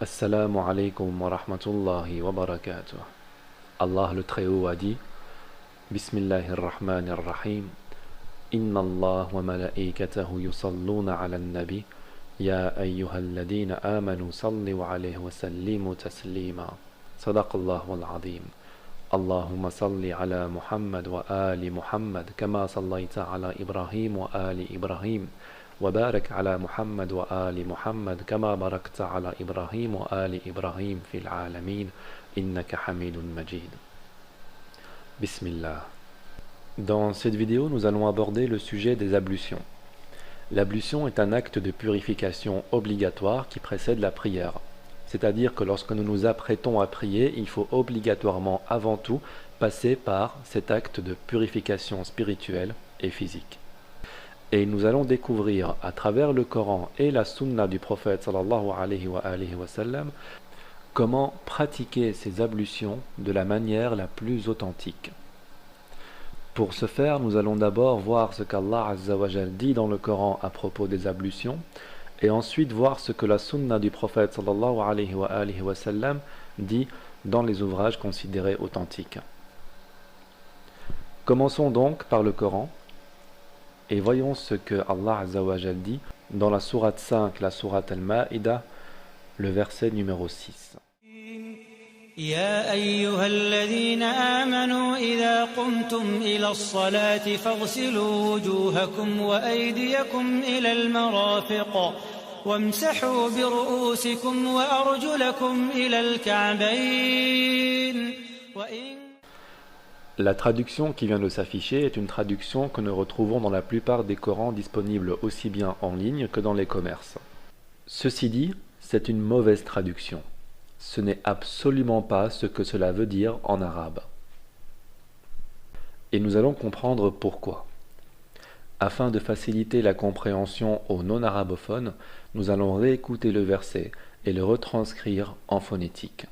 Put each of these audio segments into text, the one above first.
Assalamu alaikum wa rahmatullahi wa barakatuh. Allah le Très-Haut a dit Bismillahirrahmanirrahim. Inna Allah wa malaikatahu yusalluna ala nabi. Ya ayyuhalladhina amanu sallu alayhi wa sallimu taslima. Sadaqallahu al-azim. Allahumma salli ala Muhammad wa ali Muhammad kama sallaita ala Ibrahim wa ali Ibrahim. وبارك على محمد وآل محمد كما باركت على إبراهيم وآل إبراهيم في العالمين إنك حميد مجيد. Bismillah. Dans cette vidéo, nous allons aborder le sujet des ablutions. L'ablution est un acte de purification obligatoire qui précède la prière. C'est-à-dire que lorsque nous nous apprêtons à prier, il faut obligatoirement avant tout passer par cet acte de purification spirituelle et physique. Et nous allons découvrir à travers le Coran et la Sunna du prophète sallallahu alayhi wa sallam comment pratiquer ces ablutions de la manière la plus authentique. Pour ce faire, nous allons d'abord voir ce qu'Allah Azza wa Jal dit dans le Coran à propos des ablutions et ensuite voir ce que la Sunna du prophète sallallahu alayhi wa sallam dit dans les ouvrages considérés authentiques. Commençons donc par le Coran. Et voyons ce que Allah Azza wa Jal dit dans la sourate 5, la sourate Al-Ma'ida, le verset numéro 6. يا أيها الذين آمنوا إذا قمتم إلى الصلاة فاغسلوا وجوهكم وأيديكم إلى المرافق وامسحوا برؤوسكم وأرجلكم إلى الكعبين La traduction qui vient de s'afficher est une traduction que nous retrouvons dans la plupart des Corans disponibles aussi bien en ligne que dans les commerces. Ceci dit, c'est une mauvaise traduction. Ce n'est absolument pas ce que cela veut dire en arabe. Et nous allons comprendre pourquoi. Afin de faciliter la compréhension aux non-arabophones, nous allons réécouter le verset et le retranscrire en phonétique.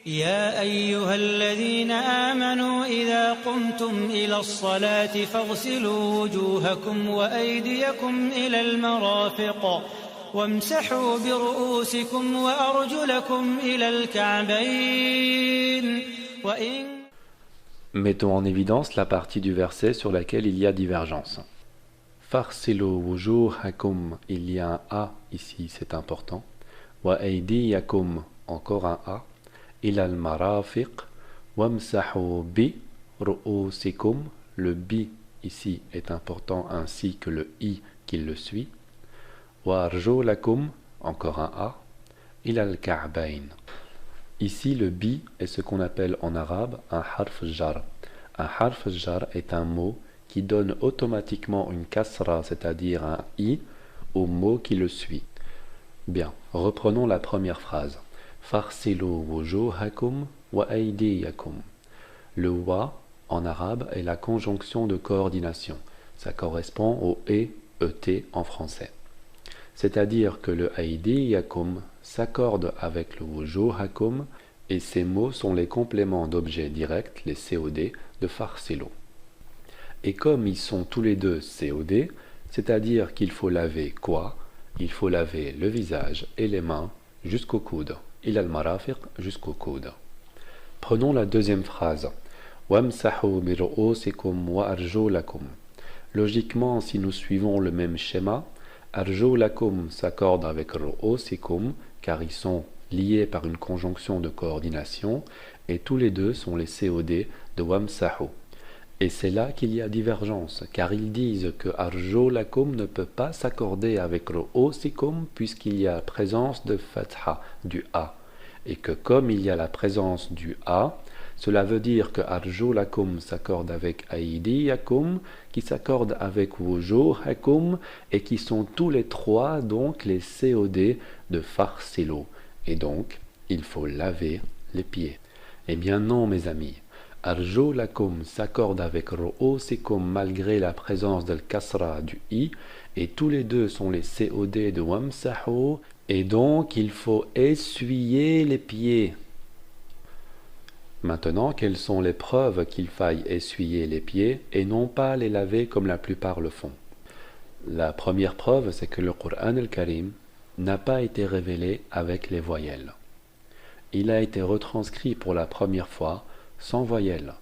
يا أيها الذين آمنوا إذا قمتم إلى الصلاة فاغسلوا وجوهكم وأيديكم إلى المرافق وامسحوا برؤوسكم وأرجلكم إلى الكعبين Mettons en évidence la partie du verset sur laquelle il y a divergence. Farsilu wujuhakum, il y a un A ici, c'est important. Wa aydiyakum, encore un A. Ila al-marafiq, wamsahu bi ru'usikum, le bi ici est important ainsi que le i qui le suit. Wa arjulakum, encore un a. Ila al-ka'bayn. Ici le bi est ce qu'on appelle en arabe un harf jar. Un harf jar est un mot qui donne automatiquement une kasra, c'est-à-dire un i, au mot qui le suit. Bien, reprenons la première phrase. Farsilu wujuhakum wa aydiyakum. Le wa en arabe est la conjonction de coordination. Ça correspond au et en français. C'est-à-dire que le aydiyakum s'accorde avec le wujuhakum et ces mots sont les compléments d'objets directs, les COD, de farsilu. Et comme ils sont tous les deux COD, c'est-à-dire qu'il faut laver quoi? Il faut laver le visage et les mains jusqu'au coude. Il a le marafiq jusqu'au coude. Prenons la deuxième phrase. Wamsahu bi ru'usikum wa arjulakum. Logiquement, si nous suivons le même schéma, arjulakum s'accorde avec ru'usikum car ils sont liés par une conjonction de coordination et tous les deux sont les COD de wamsahu. Et c'est là qu'il y a divergence, car ils disent que arjulakum ne peut pas s'accorder avec ru'usikum puisqu'il y a la présence de fatha, du a. Et que comme il y a la présence du a, cela veut dire que arjulakum s'accorde avec aydiyakum, qui s'accorde avec wujuhakum, et qui sont tous les trois donc les COD de farsilu. Et donc, il faut laver les pieds. Eh bien non, mes amis. Arjulakum s'accorde avec ru'usikum malgré la présence de kasra du i et tous les deux sont les COD de wamsahu et donc il faut essuyer les pieds. Maintenant, quelles sont les preuves qu'il faille essuyer les pieds et non pas les laver comme la plupart le font? La première preuve, c'est que le Coran al-Karim n'a pas été révélé avec les voyelles. Il a été retranscrit pour la première fois sans voyelles.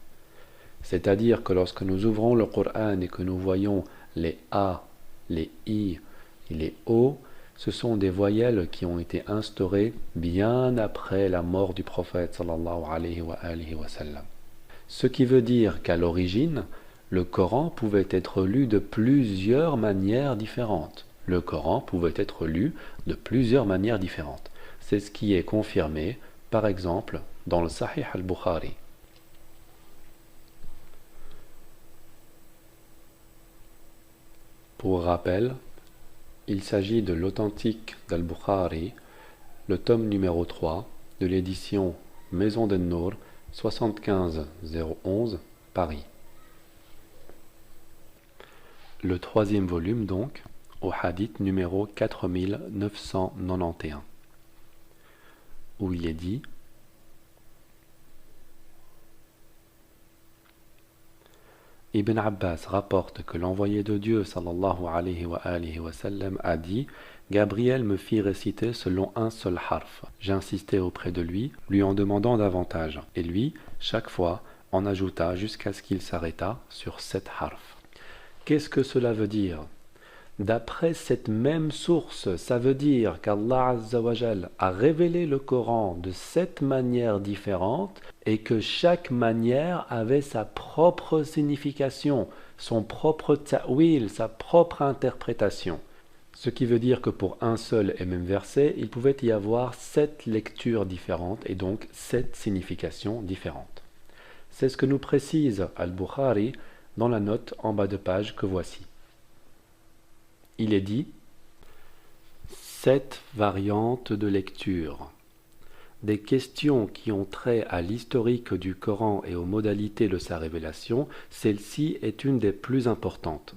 C'est-à-dire que lorsque nous ouvrons le Coran et que nous voyons les A, les I et les O, ce sont des voyelles qui ont été instaurées bien après la mort du prophète sallallahu alayhi wa sallam. Ce qui veut dire qu'à l'origine, le Coran pouvait être lu de plusieurs manières différentes. Le Coran pouvait être lu de plusieurs manières différentes. C'est ce qui est confirmé, par exemple, dans le Sahih al-Bukhari. Pour rappel, il s'agit de l'authentique d'Al-Bukhari, le tome numéro 3 de l'édition Maison d'En-Nour, 75011, Paris. Le troisième volume donc, au hadith numéro 4991, où il est dit: Ibn Abbas rapporte que l'envoyé de Dieu sallallahu alayhi wa sallam a dit: Gabriel me fit réciter selon un seul harf. J'insistais auprès de lui, lui en demandant davantage, et lui, chaque fois, en ajouta jusqu'à ce qu'il s'arrêtât sur 7 harfs. Qu'est-ce que cela veut dire? D'après cette même source, ça veut dire qu'Allah Azza wa Jal a révélé le Coran de 7 manières différentes et que chaque manière avait sa propre signification, son propre ta'wil, sa propre interprétation. Ce qui veut dire que pour un seul et même verset, il pouvait y avoir 7 lectures différentes et donc 7 significations différentes. C'est ce que nous précise Al-Bukhari dans la note en bas de page que voici. Il est dit 7 variantes de lecture. Des questions qui ont trait à l'historique du Coran et aux modalités de sa révélation, celle-ci est une des plus importantes.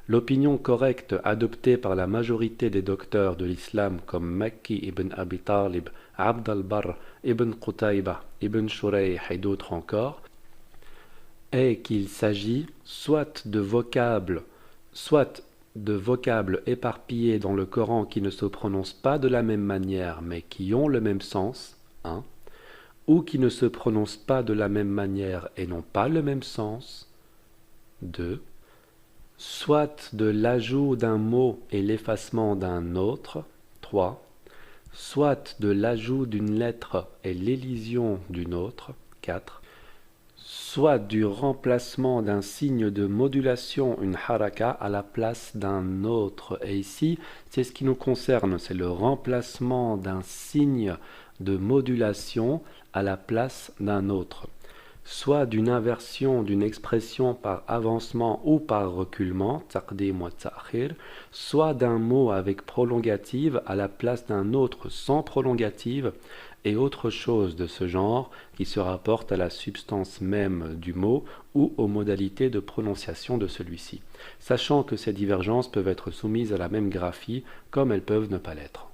L'opinion correcte adoptée par la majorité des docteurs de l'islam comme Makki ibn Abi Talib, Abd al-Barr, ibn Qutayba, ibn Shurayh et d'autres encore, est qu'il s'agit soit de vocables éparpillés dans le Coran qui ne se prononcent pas de la même manière mais qui ont le même sens, ou qui ne se prononcent pas de la même manière et n'ont pas le même sens, 2. Soit de l'ajout d'un mot et l'effacement d'un autre, 3. Soit de l'ajout d'une lettre et l'élision d'une autre, 4. Soit du remplacement d'un signe de modulation, une haraka, à la place d'un autre. Et ici, c'est ce qui nous concerne, c'est le remplacement d'un signe de modulation à la place d'un autre. Soit d'une inversion d'une expression par avancement ou par reculement, taqdim wa ta'khir, soit d'un mot avec prolongative à la place d'un autre sans prolongative, et autre chose de ce genre qui se rapporte à la substance même du mot ou aux modalités de prononciation de celui-ci, sachant que ces divergences peuvent être soumises à la même graphie comme elles peuvent ne pas l'être.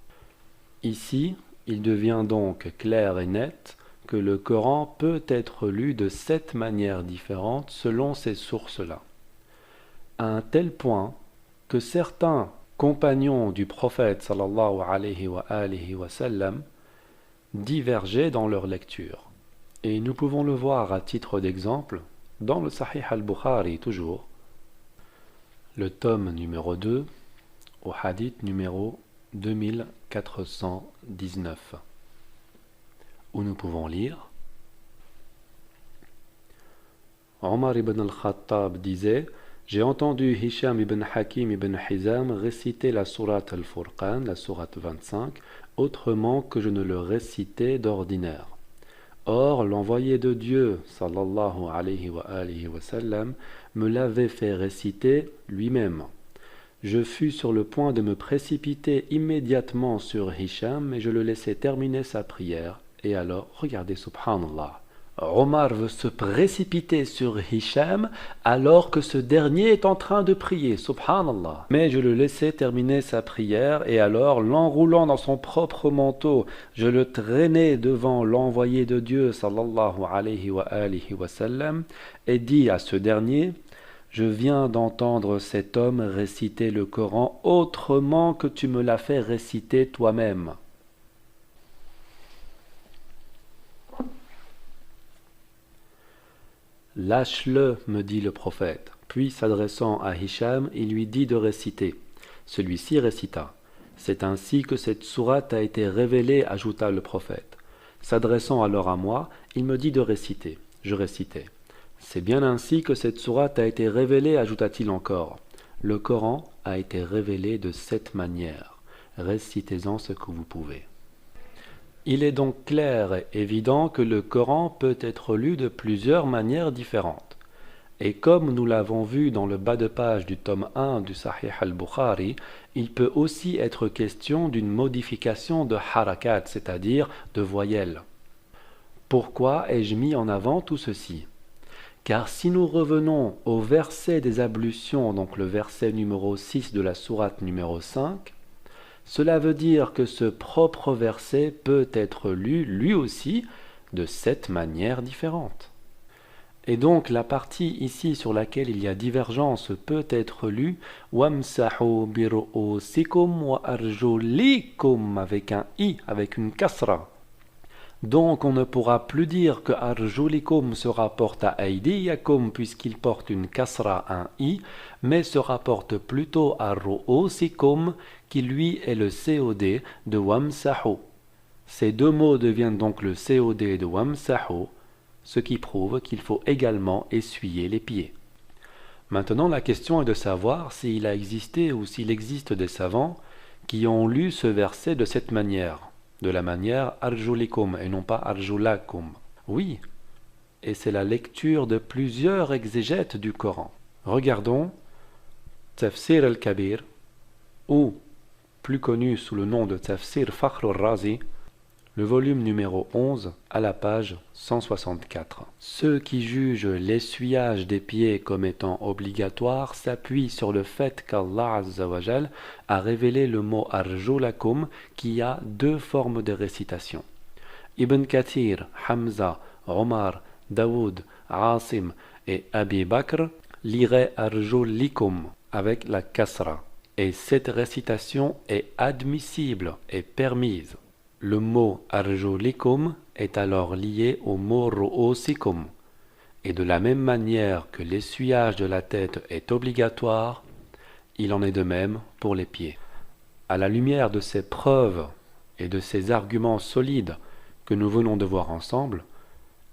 Ici, il devient donc clair et net que le Coran peut être lu de 7 manières différentes selon ces sources-là, à un tel point que certains compagnons du prophète sallallahu alayhi wa sallam divergeaient dans leur lecture. Et nous pouvons le voir à titre d'exemple dans le Sahih al-Bukhari toujours, le tome numéro 2, au hadith numéro 2419, où nous pouvons lire: Omar ibn al-Khattab disait: j'ai entendu Hisham ibn Hakim ibn Hizam réciter la sourate al-Furqan, la sourate 25, autrement que je ne le récitais d'ordinaire. Or, l'envoyé de Dieu, sallallahu alayhi wa sallam, me l'avait fait réciter lui-même. Je fus sur le point de me précipiter immédiatement sur Hisham, mais je le laissai terminer sa prière. Et alors, regardez, subhanallah, Omar veut se précipiter sur Hisham alors que ce dernier est en train de prier, subhanallah. Mais je le laissai terminer sa prière et alors, l'enroulant dans son propre manteau, je le traînai devant l'envoyé de Dieu, sallallahu alayhi wa sallam, et dis à ce dernier: Je viens d'entendre cet homme réciter le Coran autrement que tu me l'as fait réciter toi-même. Lâche-le, me dit le prophète. Puis, s'adressant à Hicham, il lui dit de réciter. Celui-ci récita. C'est ainsi que cette sourate a été révélée, ajouta le prophète. S'adressant alors à moi, il me dit de réciter. Je récitai. C'est bien ainsi que cette sourate a été révélée, ajouta-t-il encore. Le Coran a été révélé de cette manière. Récitez-en ce que vous pouvez. Il est donc clair et évident que le Coran peut être lu de plusieurs manières différentes. Et comme nous l'avons vu dans le bas de page du tome 1 du Sahih al-Bukhari, il peut aussi être question d'une modification de harakat, c'est-à-dire de voyelles. Pourquoi ai-je mis en avant tout ceci ? Car si nous revenons au verset des ablutions, donc le verset numéro 6 de la sourate numéro 5, cela veut dire que ce propre verset peut être lu, lui aussi, de 7 manières différentes. Et donc la partie ici sur laquelle il y a divergence peut être lue « Wamsahu biru'usikum wa arjulikum » avec un « i », avec une kasra. Donc on ne pourra plus dire que arjulikum se rapporte à aydiyakum puisqu'il porte une kasra, un i, mais se rapporte plutôt à ru'usikum qui lui est le COD de wamsahu. Ces deux mots deviennent donc le COD de wamsahu, ce qui prouve qu'il faut également essuyer les pieds. Maintenant la question est de savoir s'il a existé ou s'il existe des savants qui ont lu ce verset de cette manière. De la manière arjulikum et non pas arjulakum. Oui, et c'est la lecture de plusieurs exégètes du Coran. Regardons Tafsir al-Kabir, ou plus connu sous le nom de Tafsir Fakhr al-Razi, le volume numéro 11 à la page 164. Ceux qui jugent l'essuyage des pieds comme étant obligatoire s'appuient sur le fait qu'Allah Azza wa Jal a révélé le mot arjulakum qui a deux formes de récitation. Ibn Kathir, Hamza, Omar, Daoud, Asim et Abi Bakr liraient arjulikum avec la kasra. Et cette récitation est admissible et permise. Le mot arjulikum est alors lié au mot ru'usikum. Et de la même manière que l'essuyage de la tête est obligatoire, il en est de même pour les pieds. À la lumière de ces preuves et de ces arguments solides que nous venons de voir ensemble,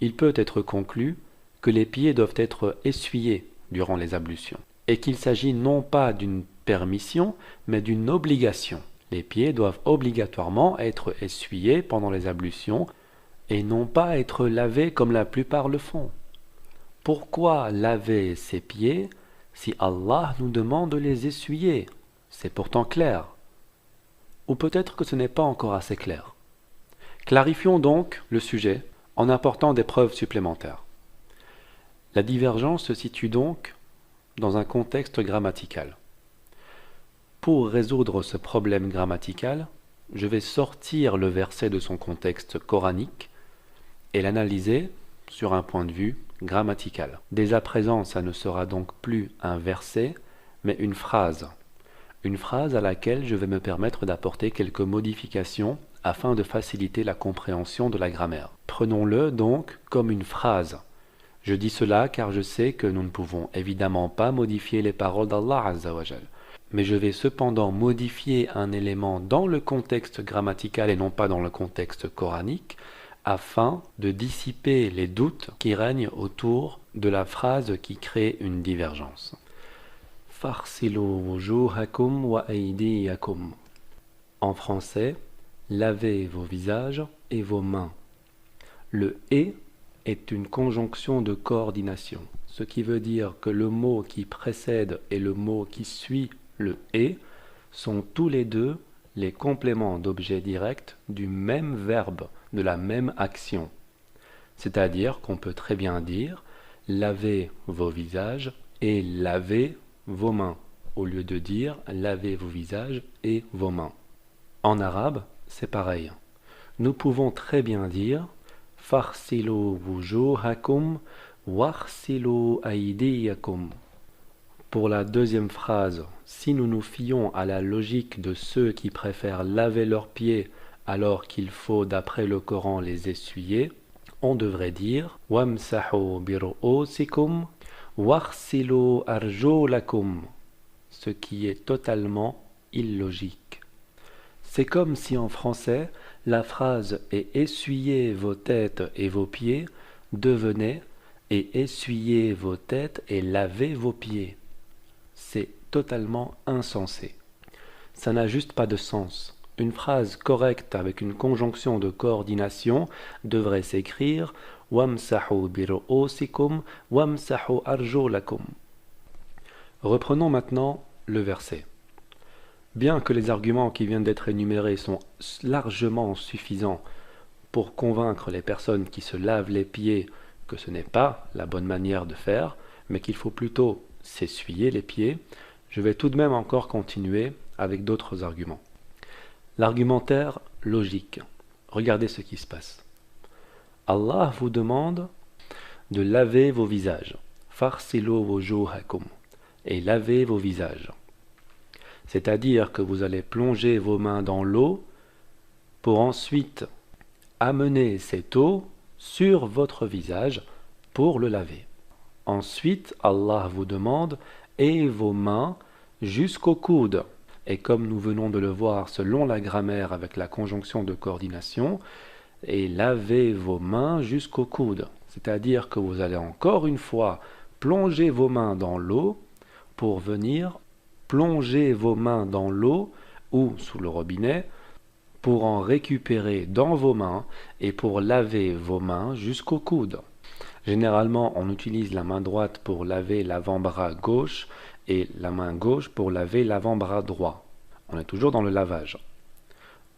il peut être conclu que les pieds doivent être essuyés durant les ablutions, et qu'il s'agit non pas d'une permission, mais d'une obligation. Les pieds doivent obligatoirement être essuyés pendant les ablutions et non pas être lavés comme la plupart le font. Pourquoi laver ses pieds si Allah nous demande de les essuyer? C'est pourtant clair. Ou peut-être que ce n'est pas encore assez clair. Clarifions donc le sujet en apportant des preuves supplémentaires. La divergence se situe donc dans un contexte grammatical. Pour résoudre ce problème grammatical, je vais sortir le verset de son contexte coranique et l'analyser sur un point de vue grammatical. Dès à présent, ça ne sera donc plus un verset, mais une phrase. Une phrase à laquelle je vais me permettre d'apporter quelques modifications afin de faciliter la compréhension de la grammaire. Prenons-le donc comme une phrase. Je dis cela car je sais que nous ne pouvons évidemment pas modifier les paroles d'Allah Azza wa Jal. Mais je vais cependant modifier un élément dans le contexte grammatical et non pas dans le contexte coranique, afin de dissiper les doutes qui règnent autour de la phrase qui crée une divergence. Farsilu wujuhakum wa aydiyakum. En français, lavez vos visages et vos mains. Le « et » est une conjonction de coordination, ce qui veut dire que le mot qui précède et le mot qui suit le « et » sont tous les deux les compléments d'objet direct du même verbe, de la même action. C'est-à-dire qu'on peut très bien dire « lavez vos visages et lavez vos mains » au lieu de dire « lavez vos visages et vos mains ». En arabe, c'est pareil. Nous pouvons très bien dire « farsilu wujuhakum waghsilu aydiyakum » Pour la deuxième phrase, si nous nous fions à la logique de ceux qui préfèrent laver leurs pieds alors qu'il faut, d'après le Coran, les essuyer, on devrait dire Wamsahu biru'usikum waghsilu arjulakum, ce qui est totalement illogique. C'est comme si en français, la phrase et essuyez vos têtes et vos pieds devenait et essuyez vos têtes et lavez vos pieds. C'est totalement insensé. Ça n'a juste pas de sens. Une phrase correcte avec une conjonction de coordination devrait s'écrire Wamsahu biru'usikum wamsahu arjulakum. Reprenons maintenant le verset. Bien que les arguments qui viennent d'être énumérés sont largement suffisants pour convaincre les personnes qui se lavent les pieds que ce n'est pas la bonne manière de faire, mais qu'il faut plutôt s'essuyer les pieds, je vais tout de même encore continuer avec d'autres arguments. L'argumentaire logique. Regardez ce qui se passe. Allah vous demande de laver vos visages. Farsilu wujuhakum. Et laver vos visages. C'est-à-dire que vous allez plonger vos mains dans l'eau pour ensuite amener cette eau sur votre visage pour le laver. Ensuite, Allah vous demande « et vos mains jusqu'au coude ». Et comme nous venons de le voir selon la grammaire avec la conjonction de coordination, et lavez vos mains jusqu'au coude. C'est-à-dire que vous allez encore une fois plonger vos mains dans l'eau pour venir plonger vos mains dans l'eau ou sous le robinet pour en récupérer dans vos mains et pour laver vos mains jusqu'au coude. Généralement, on utilise la main droite pour laver l'avant-bras gauche et la main gauche pour laver l'avant-bras droit. On est toujours dans le lavage.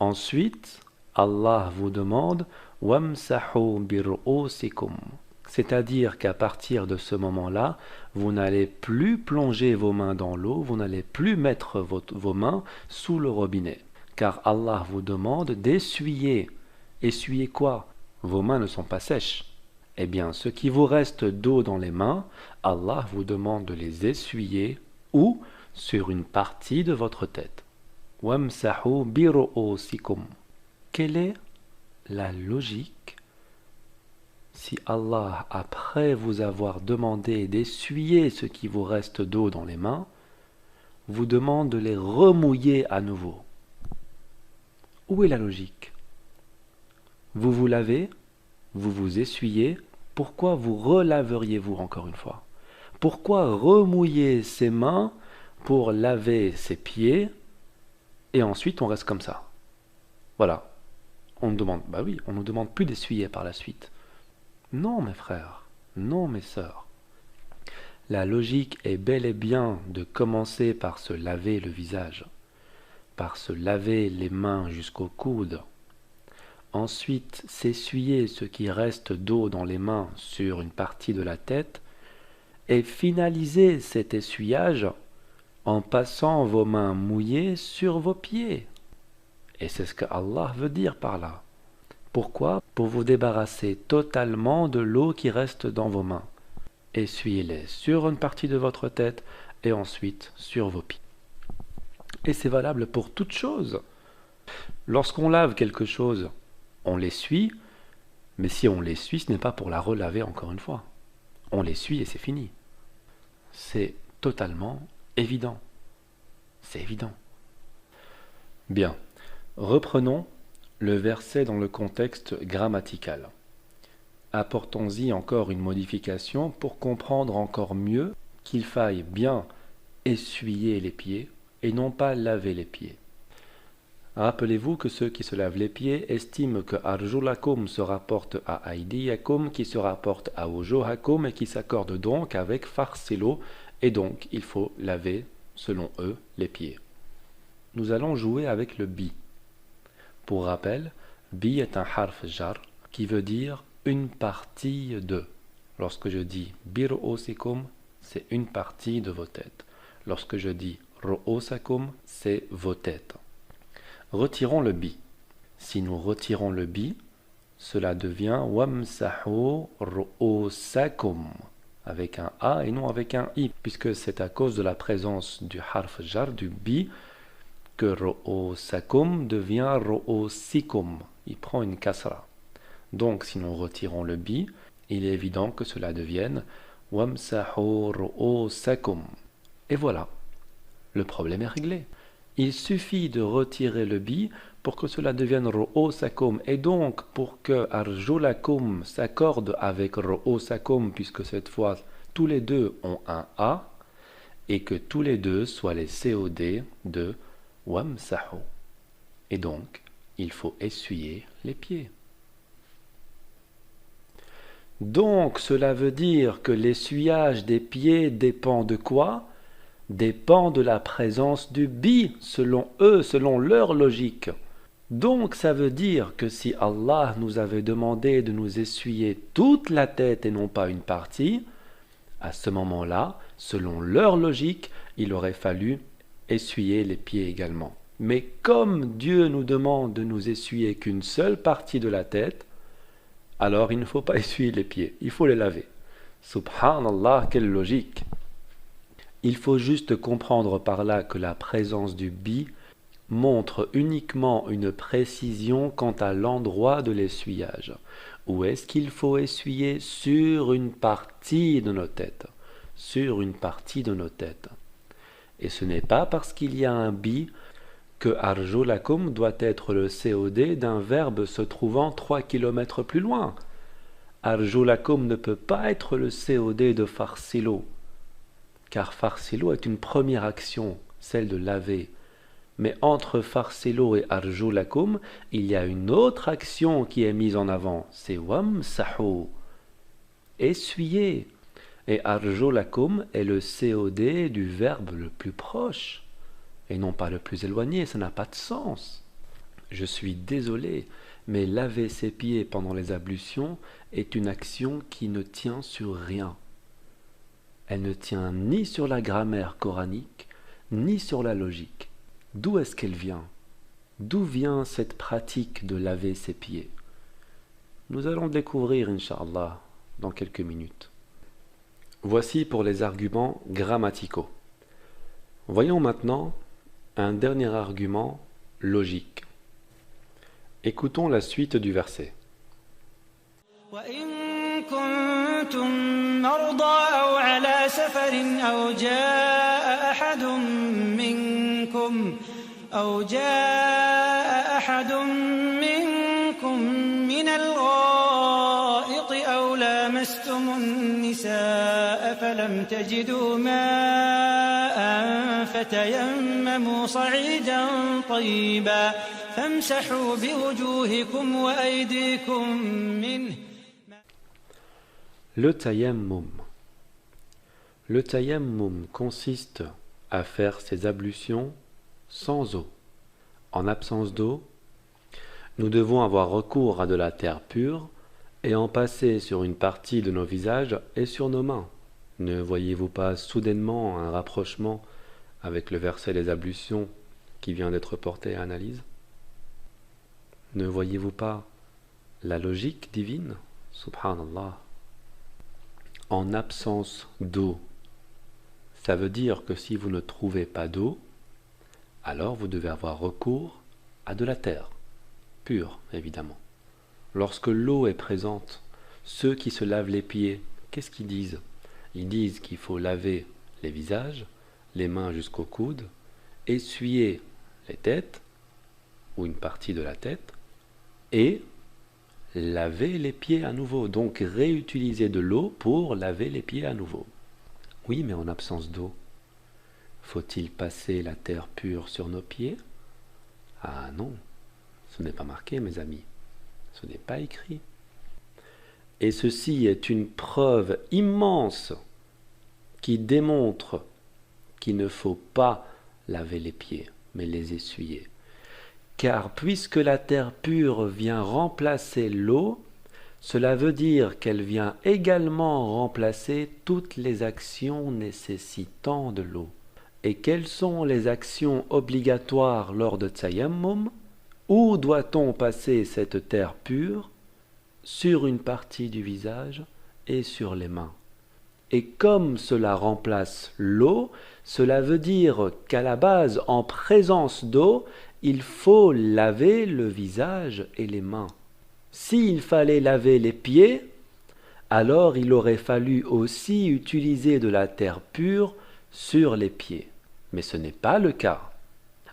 Ensuite, Allah vous demande « Wamsahu biru'usikum », c'est-à-dire qu'à partir de ce moment-là, vous n'allez plus plonger vos mains dans l'eau, vous n'allez plus mettre vos mains sous le robinet. Car Allah vous demande d'essuyer. Essuyer quoi? Vos mains ne sont pas sèches. Eh bien, ce qui vous reste d'eau dans les mains, Allah vous demande de les essuyer ou sur une partie de votre tête. Wamsahu biru'usikum. Quelle est la logique si Allah, après vous avoir demandé d'essuyer ce qui vous reste d'eau dans les mains, vous demande de les remouiller à nouveau? Où est la logique? Vous vous lavez, vous vous essuyez, pourquoi vous relaveriez-vous encore une fois? Pourquoi remouiller ses mains pour laver ses pieds et ensuite on reste comme ça? Voilà. On nous demande, bah oui, on nous demande plus d'essuyer par la suite. Non mes frères, non mes sœurs. La logique est bel et bien de commencer par se laver le visage, par se laver les mains jusqu'au coude, ensuite s'essuyer ce qui reste d'eau dans les mains sur une partie de la tête, et finaliser cet essuyage en passant vos mains mouillées sur vos pieds. Et c'est ce que Allah veut dire par là. Pourquoi? Pour vous débarrasser totalement de l'eau qui reste dans vos mains. Essuyez-les sur une partie de votre tête et ensuite sur vos pieds. Et c'est valable pour toute chose. Lorsqu'on lave quelque chose, on l'essuie, mais si on l'essuie, ce n'est pas pour la relaver encore une fois. On l'essuie et c'est fini. C'est totalement évident. C'est évident. Bien, reprenons le verset dans le contexte grammatical. Apportons-y encore une modification pour comprendre encore mieux qu'il faille bien essuyer les pieds et non pas laver les pieds. Rappelez-vous que ceux qui se lavent les pieds estiment que arjulakum se rapporte à aidiyakum qui se rapporte à wujuhakum et qui s'accorde donc avec farsilo et donc il faut laver selon eux les pieds. Nous allons jouer avec le bi. Pour rappel, bi est un harf jar qui veut dire une partie de. Lorsque je dis biru'usikum, c'est une partie de vos têtes. Lorsque je dis ru'usakum, c'est vos têtes. Retirons le bi. Si nous retirons le bi, cela devient wamsahu ru'usakum. avec un A et non avec un I, puisque c'est à cause de la présence du harf jar, du bi, que ru'usakum devient ru'usikum. Il prend une kasra. Donc, si nous retirons le bi, il est évident que cela devienne wamsahu ru'usakum. Et voilà, le problème est réglé. Il suffit de retirer le bi pour que cela devienne ru'usakum. Et donc, pour que arjulakum s'accorde avec ru'usakum, puisque cette fois, tous les deux ont un A, et que tous les deux soient les COD de wamsahu. Et donc, il faut essuyer les pieds. Donc, cela veut dire que l'essuyage des pieds dépend de quoi? Dépend de la présence du bi, selon eux, selon leur logique. Donc, ça veut dire que si Allah nous avait demandé de nous essuyer toute la tête et non pas une partie, à ce moment-là, selon leur logique, il aurait fallu essuyer les pieds également. Mais comme Dieu nous demande de nous essuyer qu'une seule partie de la tête, alors il ne faut pas essuyer les pieds, il faut les laver. Subhanallah, quelle logique! Il faut juste comprendre par là que la présence du bi montre uniquement une précision quant à l'endroit de l'essuyage. Où est-ce qu'il faut essuyer? Sur une partie de nos têtes. Sur une partie de nos têtes. Et ce n'est pas parce qu'il y a un bi que arjulakum doit être le COD d'un verbe se trouvant 3 km plus loin. Arjulakum ne peut pas être le COD de farsilo, car farsilo est une première action, celle de laver. Mais entre farsilo et arjulakum, il y a une autre action qui est mise en avant, c'est wamsahu, essuyer. Et arjulakum est le COD du verbe le plus proche, et non pas le plus éloigné, ça n'a pas de sens. Je suis désolé, mais laver ses pieds pendant les ablutions est une action qui ne tient sur rien. Elle ne tient ni sur la grammaire coranique, ni sur la logique. D'où est-ce qu'elle vient? D'où vient cette pratique de laver ses pieds? Nous allons le découvrir, Inch'Allah, dans quelques minutes. Voici pour les arguments grammaticaux. Voyons maintenant un dernier argument logique. Écoutons la suite du verset. وإن كنتم مرضى أو على سفر أو جاء أحد منكم من الغائط أو لامستم النساء فلم تجدوا ماء فتيمموا صعيدا طيبا فامسحوا بوجوهكم وأيديكم منه. Le tayammum. Le tayammum consiste à faire ses ablutions sans eau. En absence d'eau, nous devons avoir recours à de la terre pure et en passer sur une partie de nos visages et sur nos mains. Ne voyez-vous pas soudainement un rapprochement avec le verset des ablutions qui vient d'être porté à analyse? Ne voyez-vous pas la logique divine? Subhanallah. En absence d'eau, ça veut dire que si vous ne trouvez pas d'eau, alors vous devez avoir recours à de la terre, pure évidemment. Lorsque l'eau est présente, ceux qui se lavent les pieds, qu'est-ce qu'ils disent? Ils disent qu'il faut laver les visages, les mains jusqu'au coude, essuyer les têtes, ou une partie de la tête, et laver les pieds à nouveau, donc réutiliser de l'eau pour laver les pieds à nouveau. Oui, mais en absence d'eau, faut-il passer la terre pure sur nos pieds? Ah non, ce n'est pas marqué, mes amis, ce n'est pas écrit. Et ceci est une preuve immense qui démontre qu'il ne faut pas laver les pieds, mais les essuyer. Car puisque la terre pure vient remplacer l'eau, cela veut dire qu'elle vient également remplacer toutes les actions nécessitant de l'eau. Et quelles sont les actions obligatoires lors de tayammum? Où doit-on passer cette terre pure? Sur une partie du visage et sur les mains. Et comme cela remplace l'eau, cela veut dire qu'à la base, en présence d'eau, il faut laver le visage et les mains. S'il fallait laver les pieds, alors il aurait fallu aussi utiliser de la terre pure sur les pieds. Mais ce n'est pas le cas.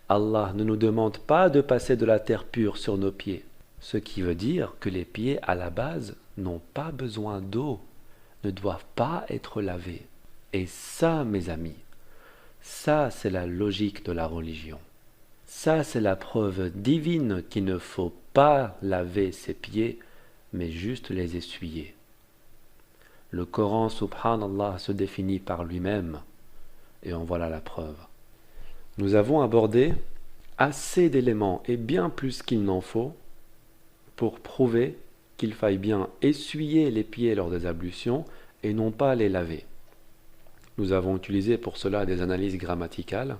Allah ne nous demande pas de passer de la terre pure sur nos pieds, ce qui veut dire que les pieds à la base n'ont pas besoin d'eau, ne doivent pas être lavés. Et ça, mes amis, ça c'est la logique de la religion. Ça c'est la preuve divine qu'il ne faut pas laver ses pieds, mais juste les essuyer. Le Coran, subhanallah, se définit par lui-même, et en voilà la preuve. Nous avons abordé assez d'éléments, et bien plus qu'il n'en faut, pour prouver qu'il faille bien essuyer les pieds lors des ablutions et non pas les laver. Nous avons utilisé pour cela des analyses grammaticales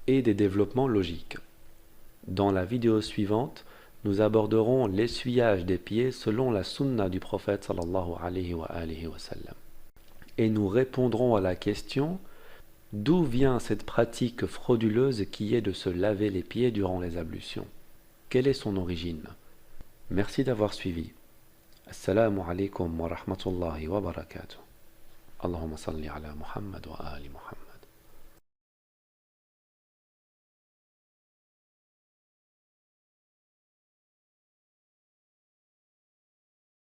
et des développements logiques. Dans la vidéo suivante, nous aborderons l'essuyage des pieds selon la sunna du prophète sallallahu alayhi wa sallam. Et nous répondrons à la question: d'où vient cette pratique frauduleuse qui est de se laver les pieds durant les ablutions? Quelle est son origine? Merci d'avoir suivi. Assalamu alaikum wa rahmatullahi wa barakatuh. Allahumma salli ala Muhammad wa ali Muhammad.